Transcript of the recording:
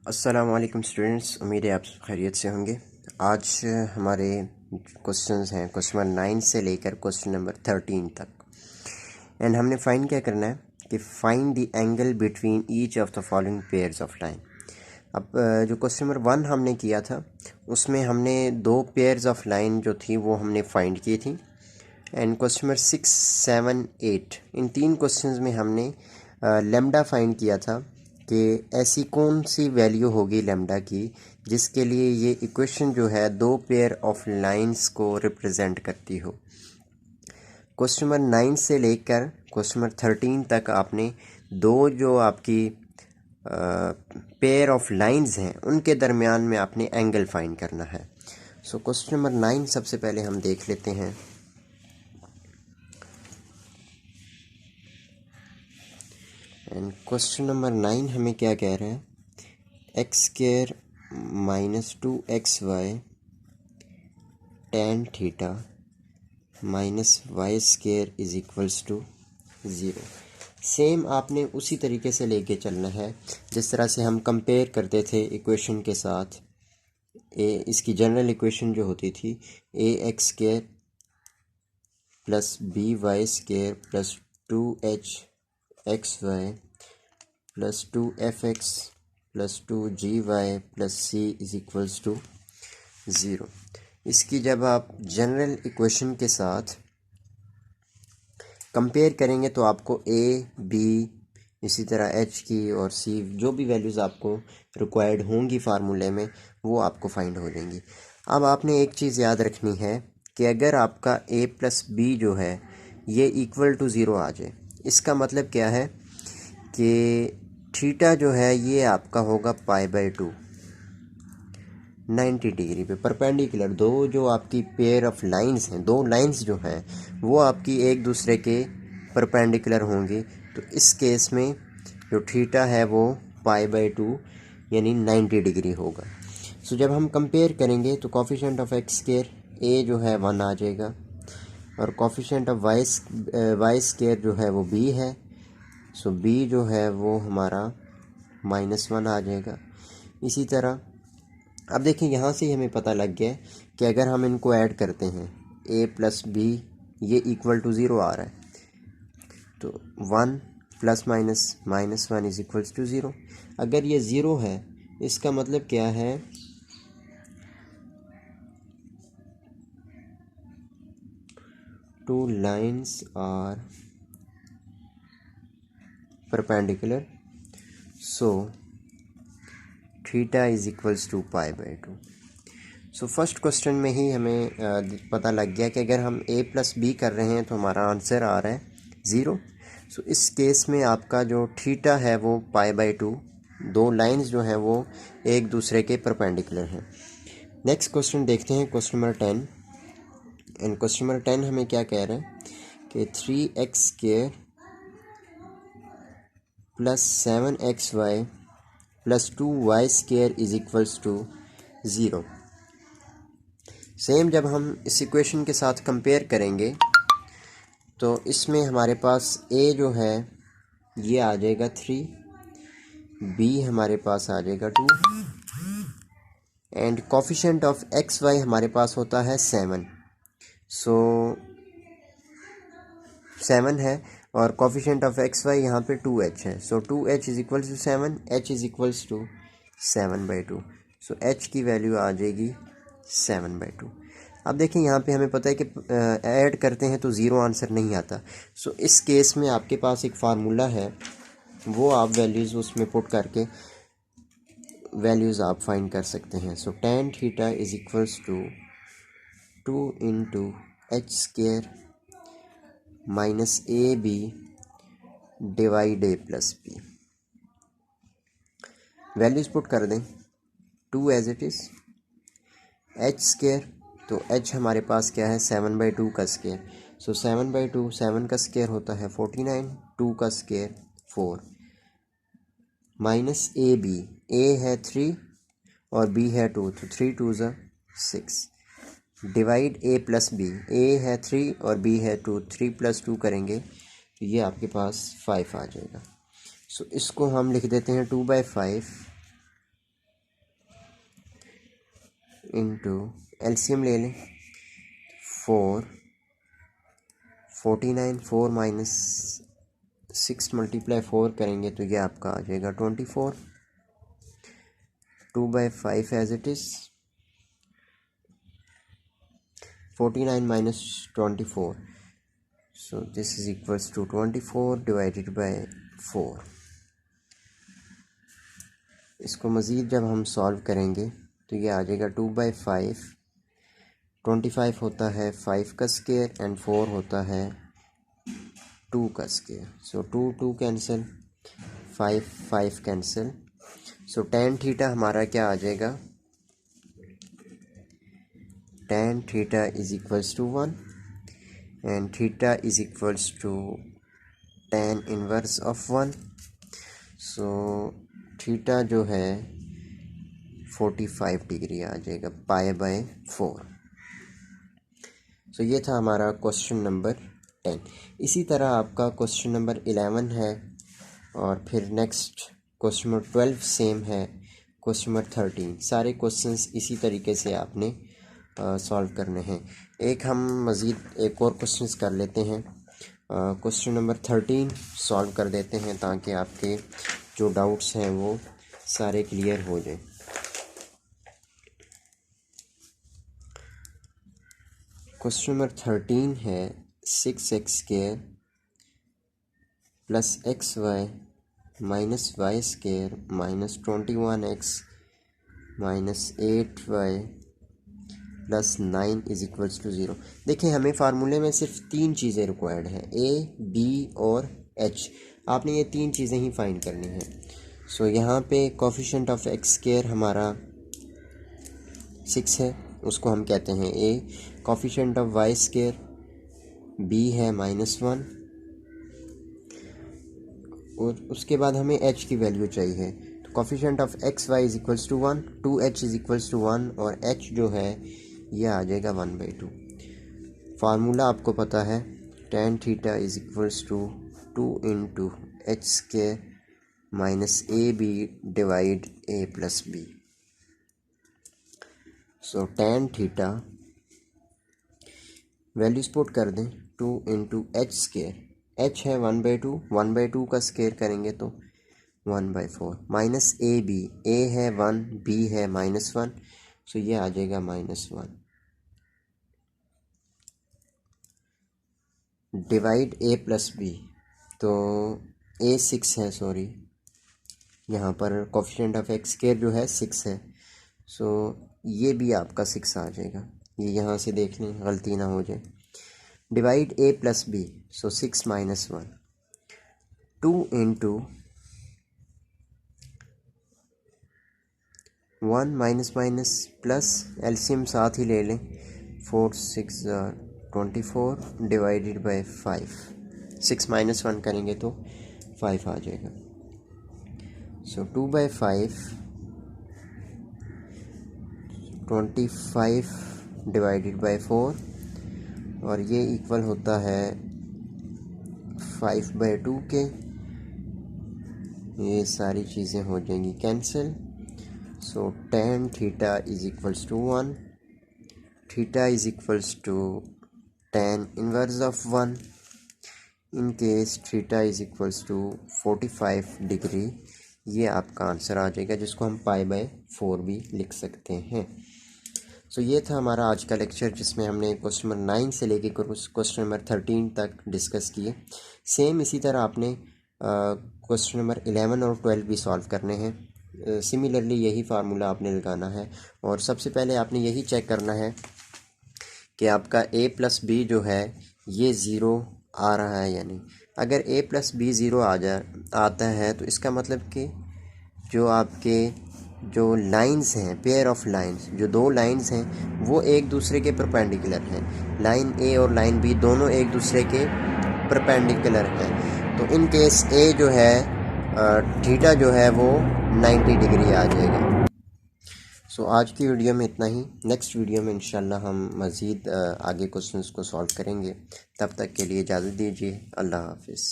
अस्सलाम वालेकुम स्टूडेंट्स, उम्मीद है आप सब खैरियत से होंगे। आज हमारे क्वेश्चंस हैं क्वेश्चन नंबर 9 से लेकर क्वेश्चन नंबर 13 तक। एंड हमने फाइंड क्या करना है कि find the angle between each of the following pairs of line. अब जो क्वेश्चन नंबर 1 हमने किया था उसमें हमने दो पेयर्स ऑफ लाइन जो थी वो हमने फाइंड की थी। एंड क्वेश्चन नंबर 6, 7, 8 इन तीन क्वेश्चंस में हमने लेमडा फाइंड किया था कि ऐसी कौन सी वैल्यू होगी लेमडा की जिसके लिए ये इक्वेशन जो है दो पेयर ऑफ लाइंस को रिप्रेजेंट करती हो। क्वेश्चन नंबर 9 से लेकर क्वेश्चन नंबर 13 तक आपने दो जो आपकी पेयर ऑफ लाइंस हैं उनके दरमियान में आपने एंगल फाइंड करना है। सो क्वेश्चन नंबर 9 सबसे पहले हम देख लेते हैं। एंड क्वेश्चन नंबर 9 हमें क्या कह रहा है, x square minus 2xy tan theta minus y square is equals to 0। Same आपने उसी तरीके से लेके चलना है जिस तरह से हम कंपेयर करते थे इक्वेशन के साथ। इसकी जनरल इक्वेशन जो होती थी ax square plus b y square plus 2hxy plus 2fx plus 2gy plus c is equals to 0। इसकी जब आप जनरल इक्वेशन के साथ कंपेयर करेंगे तो आपको a, b इसी तरह h की और c जो भी वैल्यूज़ आपको रिक्वायर्ड होंगी फार्मूले में वो आपको फाइंड हो जाएंगी। अब आपने एक चीज़ याद रखनी है कि अगर आपका a प्लस b जो है ये इक्वल टू 0 आ जाए, इसका मतलब क्या है कि थीटा जो है ये आपका होगा π/2 90 डिग्री पे परपेंडिकुलर। दो जो आपकी पेयर ऑफ लाइंस हैं, दो लाइंस जो हैं वो आपकी एक दूसरे के परपेंडिकुलर होंगी, तो इस केस में जो थीटा है वो π/2 यानी 90 डिग्री होगा। सो जब हम कंपेयर करेंगे तो coefficient of x square a जो है 1 आ जाएगा और कोफिशिएंट ऑफ वाई स्क्वायर जो है वो b है। सो b जो है वो हमारा -1 आ जाएगा। इसी तरह अब देखिए यहाँ से हमें पता लग गया कि अगर हम इनको ऐड करते हैं a प्लस b ये इक्वल टू 0 आ रहा है, तो 1 plus minus 1 is equals to 0। अगर ये 0 है इसका मतलब क्या है, two lines are perpendicular so theta is equals to π/2। So first question में ही हमें पता लग गया कि अगर हम a प्लस बी कर रहे हैं तो हमारा आंसर आ रहा है 0। सो इस केस में आपका जो थीटा है वो π/2, दो लाइंस जो हैं वो एक दूसरे के परपेंडिकुलर हैं। नेक्स्ट क्वेश्चन देखते हैं, question number 10। And question number 10 हमें क्या कह रहा है कि 3x square plus 7xy plus 2y square is equals to 0। Same जब हम इस इक्वेशन के साथ कंपेयर करेंगे तो इसमें हमारे पास a जो है ये आ जाएगा 3, b हमारे पास आ जाएगा 2 and coefficient of x y हमारे पास होता है 7। सो 7 है और कोफिशिएंट ऑफ एक्स वाई यहाँ पे 2h है। So 2h is equals to 7, h is equals to 7/2। So h की वैल्यू आ जाएगी 7/2। अब देखिए यहाँ पे हमें पता है कि ऐड करते हैं तो 0 आंसर नहीं आता। सो इस केस में आपके पास एक फार्मूला है, वो आप वैल्यूज़ उसमें पुट करके वैल्यूज़ आप फाइंड कर सकते हैं। So tan theta is equals to 2 into h square minus ab divide a plus b। Values put कर दें, 2 as it is, h square तो h हमारे पास क्या है 7/2 का स्क्वायर। सो 7/2, 7 का स्क्वायर होता है 49, 2 का स्क्वायर 4 माइनस ab, a है 3 और b है 2 तो 3 2 ज़ा 6 divide a plus b, a है 3 और b है 2, 3 प्लस 2 करेंगे तो ये आपके पास 5 आ जाएगा। सो इसको हम लिख देते हैं 2/5 इंटू एलसीएम ले लें 49 4 माइनस 6 मल्टीप्लाई 4 करेंगे तो ये आपका आ जाएगा 24 2/5 as it is 49 minus 24 so this is equals to 24 divided by 4। इसको मज़ीद जब हम सॉल्व करेंगे तो ये आ जाएगा 2/5 25 होता है 5 का स्क्वायर एंड 4 होता है 2 का square so 2 cancel 5 cancel so tan theta हमारा क्या आ जाएगा tan theta is equals to 1 and theta is equals to tan inverse of 1 so theta जो है 45 डिग्री आ जाएगा π/4। सो ये था हमारा क्वेश्चन नंबर 10। इसी तरह आपका क्वेश्चन नंबर 11 है और फिर नेक्स्ट क्वेश्चन नंबर 12 सेम है, क्वेश्चन नंबर 13 सारे क्वेश्चंस इसी तरीके से आपने सॉल्व करने हैं। एक हम मज़ीद एक और क्वेश्चंस कर लेते हैं, क्वेश्चन नंबर 13 सॉल्व कर देते हैं ताकि आपके जो डाउट्स हैं वो सारे क्लियर हो जाएं। क्वेश्चन नंबर 13 है 6x² plus xy minus y² minus 21x minus 8y plus 9 is equals to 0। देखिए हमें फार्मूले में सिर्फ 3 चीज़ें रिक्वायर्ड हैं, a, b और h। आपने ये 3 चीज़ें ही फाइंड करनी हैं। सो यहाँ पे कोफिशिएंट ऑफ x² हमारा 6 है, उसको हम कहते हैं a। Coefficient of y² b है -1 और उसके बाद हमें h की वैल्यू चाहिए। तो coefficient of xy is equals to 1, 2h is equals to 1 और h जो है यह आ जाएगा 1/2। फार्मूला आपको पता है tan theta is equals to 2 into h² minus ab divide a plus b। So tan theta values put कर दें 2 इंटू h² h है 1/2, 1/2 का स्क्वायर करेंगे तो 1/4 माइनस ab, a है 1 b है -1 सो ये आ जाएगा -1 डिवाइड a प्लस b। तो a 6 है, सॉरी यहाँ पर कोफिशिएंट ऑफ x² जो है 6 है सो ये भी आपका 6 आ जाएगा, ये यहाँ से देख लें गलती ना हो जाए। Divide a plus b so 6 minus 1 2 into 1 minus minus plus LCM साथ ही ले लें 4 6 24 डिवाइडेड बाय 5। 6 माइनस 1 करेंगे तो 5 आ जाएगा। सो 2/5 25 डिवाइडेड बाय 4 और ये इक्वल होता है 5/2 के। ये सारी चीज़ें हो जाएंगी cancel. So tan theta is equals to 1, theta is equals to tan inverse of 1 in case theta is equals to 45 degree. ये आपका आंसर आ जाएगा जिसको हम π/4 भी लिख सकते हैं। सो ये था हमारा आज का लेक्चर जिसमें हमने क्वेश्चन नंबर 9 से लेके क्वेश्चन नंबर 13 तक डिस्कस किए। सेम इसी तरह आपने क्वेश्चन नंबर 11 और 12 भी सॉल्व करने हैं। सिमिलरली यही फार्मूला आपने लगाना है और सबसे पहले आपने यही चेक करना है कि आपका a प्लस बी जो है ये 0 आ रहा है या नहीं। अगर a प्लस बी 0 आता है तो इसका मतलब कि जो आपके जो लाइंस हैं, पेयर ऑफ लाइंस, जो दो लाइंस हैं वो एक दूसरे के परपेंडिकुलर हैं। लाइन a और लाइन b दोनों एक दूसरे के परपेंडिकुलर हैं। तो इन केस a जो है थीटा जो है वो 90 डिग्री आ जाएगा। सो आज की वीडियो में इतना ही। नेक्स्ट वीडियो में इंशाल्लाह हम मज़ीद आगे क्वेश्चंस को सॉल्व करेंगे। तब तक के लिए इजाज़त दीजिए। अल्लाह हाफिज़।